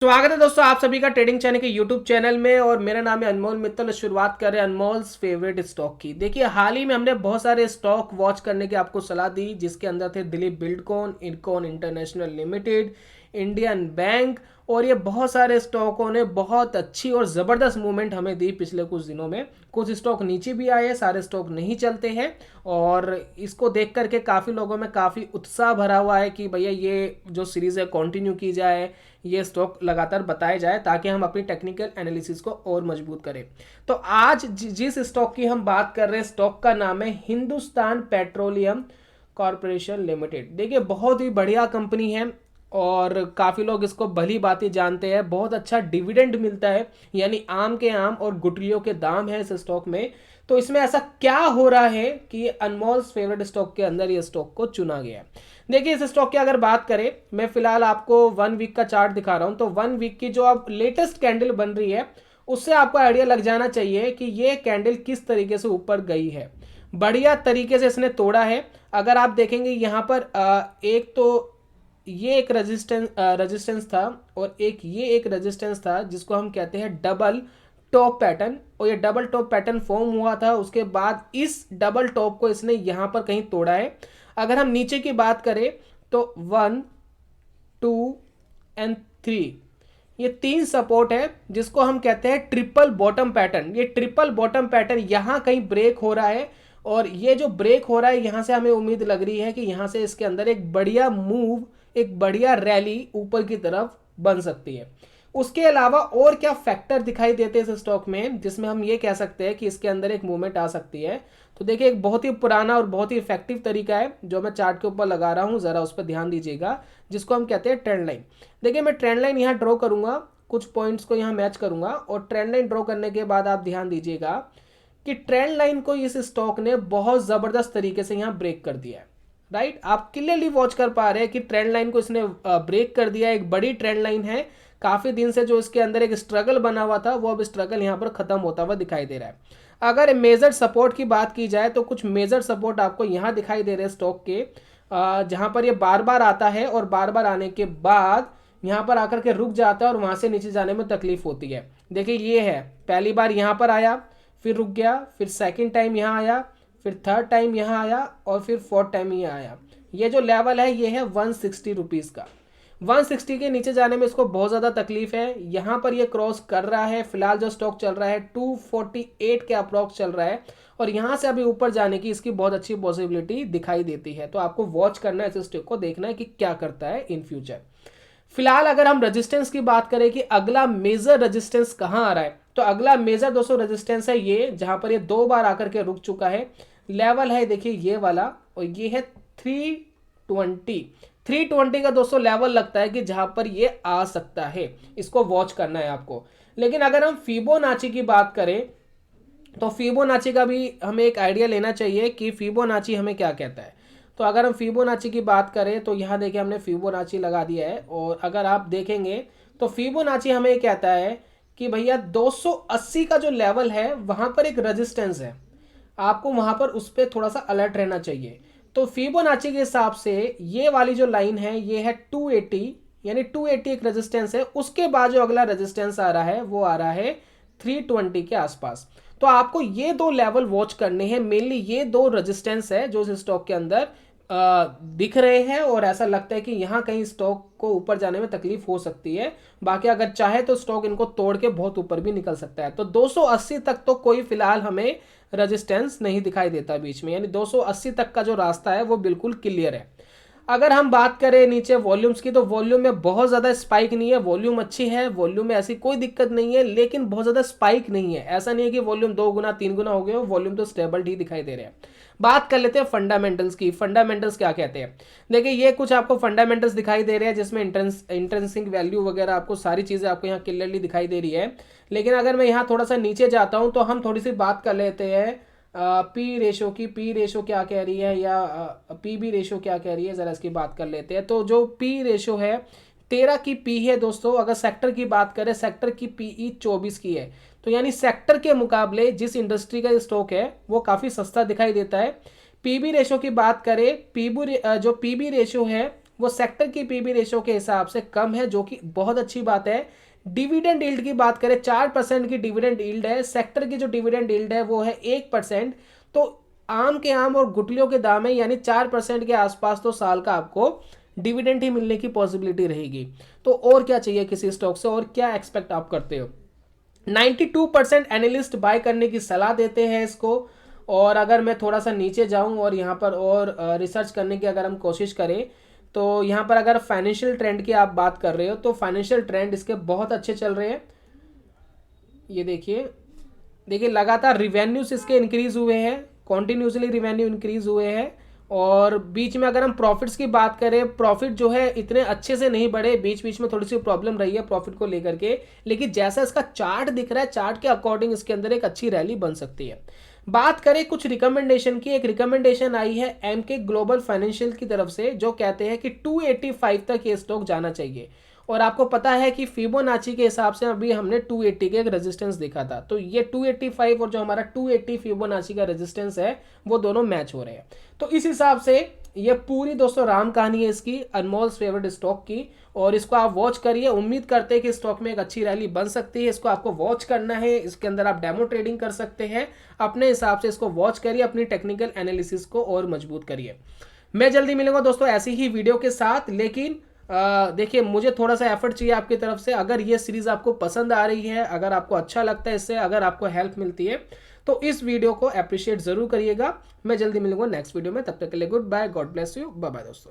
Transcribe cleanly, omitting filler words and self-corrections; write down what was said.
स्वागत है दोस्तों आप सभी का ट्रेडिंग चैनल के यूट्यूब चैनल में। और मेरा नाम है अनमोल मित्तल। शुरुआत कर रहे हैं अनमोल्स फेवरेट स्टॉक की। देखिए हाल ही में हमने बहुत सारे स्टॉक वॉच करने की आपको सलाह दी, जिसके अंदर थे Dilip Buildcon, IRCON international limited, Indian bank, और ये बहुत सारे स्टॉकों ने बहुत अच्छी और ज़बरदस्त मूवमेंट हमें दी पिछले कुछ दिनों में। कुछ स्टॉक नीचे भी आए, सारे स्टॉक नहीं चलते हैं, और इसको देख करके काफ़ी लोगों में काफ़ी उत्साह भरा हुआ है कि भैया ये जो सीरीज़ है कंटिन्यू की जाए, ये स्टॉक लगातार बताए जाए ताकि हम अपनी टेक्निकल एनालिसिस को और मजबूत करें। तो आज जिस स्टॉक की हम बात कर रहे हैं, स्टॉक का नाम है हिंदुस्तान पेट्रोलियम कॉरपोरेशन लिमिटेड। देखिए बहुत ही बढ़िया कंपनी है और काफ़ी लोग इसको भली भांति जानते हैं। बहुत अच्छा डिविडेंड मिलता है, यानी आम के आम और गुठलियों के दाम है इस स्टॉक में। तो इसमें ऐसा क्या हो रहा है कि अनमोल्स फेवरेट स्टॉक के अंदर ये स्टॉक को चुना गया है। देखिए इस स्टॉक की अगर बात करें, मैं फिलहाल आपको 1 वीक का चार्ट दिखा रहा हूं। तो 1 वीक की जो अब लेटेस्ट कैंडल बन रही है, उससे आपको आइडिया लग जाना चाहिए कि ये कैंडल किस तरीके से ऊपर गई है। बढ़िया तरीके से इसने तोड़ा है। अगर आप देखेंगे यहाँ पर एक तो ये एक रेजिस्टेंस था, और एक रेजिस्टेंस था जिसको हम कहते हैं डबल टॉप पैटर्न। और ये डबल टॉप पैटर्न फॉर्म हुआ था, उसके बाद इस डबल टॉप को इसने यहां पर कहीं तोड़ा है। अगर हम नीचे की बात करें तो 1, 2 एंड 3, ये 3 सपोर्ट है जिसको हम कहते हैं ट्रिपल बॉटम पैटर्न। ये ट्रिपल बॉटम पैटर्न यहां कहीं ब्रेक हो रहा है, और ये जो ब्रेक हो रहा है यहां से हमें उम्मीद लग रही है कि यहां से इसके अंदर एक बढ़िया मूव, एक बढ़िया रैली ऊपर की तरफ बन सकती है। उसके अलावा और क्या फैक्टर दिखाई देते हैं इस स्टॉक में जिसमें हम ये कह सकते हैं कि इसके अंदर एक मूवमेंट आ सकती है। तो देखिए एक बहुत ही पुराना और बहुत ही इफेक्टिव तरीका है जो मैं चार्ट के ऊपर लगा रहा हूँ, जरा उस पर ध्यान दीजिएगा, जिसको हम कहते हैं ट्रेंड लाइन। देखिए मैं ट्रेंड लाइन यहाँ ड्रॉ करूंगा, कुछ पॉइंट्स को यहाँ मैच करूंगा, और ट्रेंड लाइन ड्रॉ करने के बाद आप ध्यान दीजिएगा कि ट्रेंड लाइन को इस स्टॉक ने बहुत जबरदस्त तरीके से यहाँ ब्रेक कर दिया है। राइट, आप क्लियरली वॉच कर पा रहे हैं कि ट्रेंड लाइन को इसने ब्रेक कर दिया। एक बड़ी ट्रेंड लाइन है, काफी दिन से जो इसके अंदर एक स्ट्रगल बना हुआ था, वो अब स्ट्रगल यहाँ पर खत्म होता हुआ दिखाई दे रहा है। अगर मेजर सपोर्ट की बात की जाए तो कुछ मेजर सपोर्ट आपको यहाँ दिखाई दे रहे हैं स्टॉक के, जहां पर ये बार बार आता है और बार बार आने के बाद यहाँ पर आकर के रुक जाता है और वहां से नीचे जाने में तकलीफ होती है। देखिए ये है, पहली बार यहाँ पर आया, फिर रुक गया, फिर सेकेंड टाइम यहाँ आया, फिर थर्ड टाइम यहाँ आया, और फिर फोर्थ टाइम यहाँ आया। ये जो लेवल है ये है 160 रुपीज़ का। 160 के नीचे जाने में इसको बहुत ज़्यादा तकलीफ है। यहाँ पर ये क्रॉस कर रहा है। फिलहाल जो स्टॉक चल रहा है 248 के अप्रॉक्स चल रहा है, और यहाँ से अभी ऊपर जाने की इसकी बहुत अच्छी पॉसिबिलिटी दिखाई देती है। तो आपको वॉच करना है इस स्टॉक को, देखना है कि क्या करता है इन फ्यूचर। फिलहाल अगर हम रेजिस्टेंस की बात करें कि अगला मेजर रेजिस्टेंस कहां आ रहा है, तो अगला मेजर दोस्तों रेजिस्टेंस है ये, जहां पर ये 2 बार आकर के रुक चुका है। लेवल है देखिए ये वाला, और ये है 320 का दोस्तों लेवल लगता है कि जहां पर ये आ सकता है। इसको वॉच करना है आपको। लेकिन अगर हम फिबोनाची की बात करें तो फिबोनाची का भी हमें एक आइडिया लेना चाहिए कि फिबोनाची हमें क्या कहता है। तो अगर हम फिबोनाची की बात करें तो यहाँ देखिए हमने फिबोनाची लगा दिया है, और अगर आप देखेंगे तो फिबोनाची हमें ये कहता है कि भैया 280 का जो लेवल है वहां पर एक रेजिस्टेंस है, आपको वहां पर उस पर थोड़ा सा अलर्ट रहना चाहिए। तो फिबोनाची के हिसाब से ये वाली जो लाइन है ये है 280, यानी 280 एक रेजिस्टेंस है। उसके बाद जो अगला रेजिस्टेंस आ रहा है वो आ रहा है 320 के आसपास। तो आपको ये 2 लेवल वॉच करने हैं, मेनली ये 2 रेजिस्टेंस है जो इस स्टॉक के अंदर दिख रहे हैं, और ऐसा लगता है कि यहाँ कहीं स्टॉक को ऊपर जाने में तकलीफ हो सकती है। बाकी अगर चाहे तो स्टॉक इनको तोड़ के बहुत ऊपर भी निकल सकता है। तो 280 तक तो कोई फिलहाल हमें रेजिस्टेंस नहीं दिखाई देता बीच में, यानी 280 तक का जो रास्ता है वो बिल्कुल क्लियर है। अगर हम बात करें नीचे वॉल्यूम्स की, तो वॉल्यूम में बहुत ज़्यादा स्पाइक नहीं है। वॉल्यूम अच्छी है, वॉल्यूम में ऐसी कोई दिक्कत नहीं है, लेकिन बहुत ज़्यादा स्पाइक नहीं है। ऐसा नहीं है कि वॉल्यूम 2 गुना 3 गुना हो गया, वॉल्यूम तो स्टेबल ही दिखाई दे रहे हैं। बात कर लेते हैं फंडामेंटल्स की। फंडामेंटल्स क्या कहते हैं, देखिए ये कुछ आपको फंडामेंटल्स दिखाई दे रहे हैं जिसमें इंट्रिंसिक वैल्यू वगैरह आपको सारी चीज़ें आपको यहाँ क्लियरली दिखाई दे रही है। लेकिन अगर मैं यहाँ थोड़ा सा नीचे जाता हूँ तो हम थोड़ी सी बात कर लेते हैं पी रेशो की। पी रेशो क्या कह रही है, या पी बी रेशो क्या कह रही है, ज़रा इसकी बात कर लेते हैं। तो जो पी रेशो है 13 की पी है दोस्तों। अगर सेक्टर की बात करें, सेक्टर की पीई 24 की है। तो यानी सेक्टर के मुकाबले जिस इंडस्ट्री का स्टॉक है वो काफ़ी सस्ता दिखाई देता है। पीबी रेशो की बात करें, जो पीबी रेशो है वो सेक्टर की पीबी रेशो के हिसाब से कम है, जो कि बहुत अच्छी बात है। डिविडेंड यील्ड की बात करें, 4% की डिविडेंड यील्ड है। सेक्टर की जो डिविडेंड यील्ड है वो है 1%। तो आम के आम और गुटलियों के दाम है, यानी 4% के आसपास तो साल का आपको डिविडेंड ही मिलने की पॉसिबिलिटी रहेगी। तो और क्या चाहिए किसी स्टॉक से, और क्या एक्सपेक्ट आप करते हो। 92% एनालिस्ट बाय करने की सलाह देते हैं इसको। और अगर मैं थोड़ा सा नीचे जाऊं और यहाँ पर और रिसर्च करने की अगर हम कोशिश करें, तो यहाँ पर अगर फाइनेंशियल ट्रेंड की आप बात कर रहे हो तो फाइनेंशियल ट्रेंड इसके बहुत अच्छे चल रहे हैं। ये देखिए, देखिए लगातार रिवेन्यूज इसके इंक्रीज हुए हैं, कॉन्टिन्यूसली रिवेन्यू इंक्रीज हुए हैं। और बीच में अगर हम प्रॉफिट्स की बात करें, प्रॉफिट जो है इतने अच्छे से नहीं बढ़े, बीच बीच में थोड़ी सी प्रॉब्लम रही है प्रॉफिट को लेकर के। लेकिन जैसा इसका चार्ट दिख रहा है, चार्ट के अकॉर्डिंग इसके अंदर एक अच्छी रैली बन सकती है। बात करें कुछ रिकमेंडेशन की, एक रिकमेंडेशन आई है एमके ग्लोबल फाइनेंशियल की तरफ से, जो कहते हैं कि 285 तक ये स्टॉक जाना चाहिए। और आपको पता है कि फिबोनाची के हिसाब से अभी हमने 280 के एक रेजिस्टेंस देखा था, तो ये 285 और जो हमारा 280 फिबोनाची का रेजिस्टेंस है वो दोनों मैच हो रहे हैं। तो इस हिसाब से ये पूरी दोस्तों राम कहानी है इसकी, अनमोल्स फेवरेट स्टॉक की। और इसको आप वॉच करिए, उम्मीद करते हैं कि स्टॉक में एक अच्छी रैली बन सकती है। इसको आपको वॉच करना है, इसके अंदर आप डेमो ट्रेडिंग कर सकते हैं अपने हिसाब से। इसको वॉच करिए, अपनी टेक्निकल एनालिसिस को और मजबूत करिए। मैं जल्दी मिलूंगा दोस्तों ऐसी ही वीडियो के साथ। लेकिन देखिए, मुझे थोड़ा सा एफर्ट चाहिए आपकी तरफ से। अगर ये सीरीज आपको पसंद आ रही है, अगर आपको अच्छा लगता है इससे, अगर आपको हेल्प मिलती है, तो इस वीडियो को अप्रिशिएट जरूर करिएगा। मैं जल्दी मिलूंगा नेक्स्ट वीडियो में, तब तक के लिए goodbye, God bless you, bye bye दोस्तों।